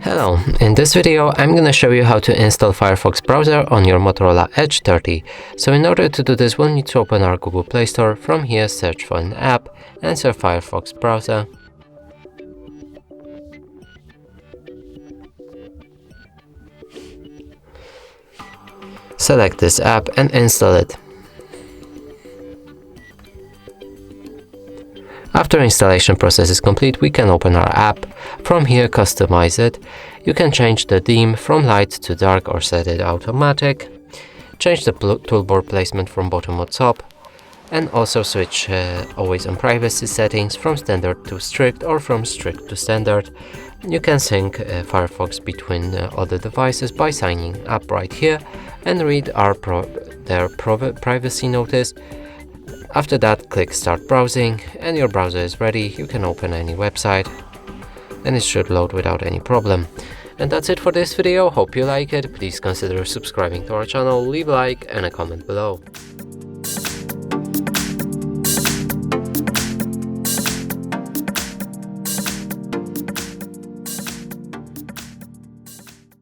Hello, in this video I'm gonna show you how to install Firefox browser on your Motorola Edge 30. So in order to do this, we'll need to open our Google Play Store. From here, search for an app, enter Firefox browser. Select this app and install it. After installation process is complete, we can open our app. From here, customize it. You can change the theme from light to dark or set it automatic. Change the toolbar placement from bottom to top. And also switch always on privacy settings from standard to strict or from strict to standard. You can sync Firefox between other devices by signing up right here and read their privacy notice. After that, click Start Browsing and your browser is ready. You can open any website and it should load without any problem. And that's it for this video. Hope you like it. Please consider subscribing to our channel, leave a like and a comment below.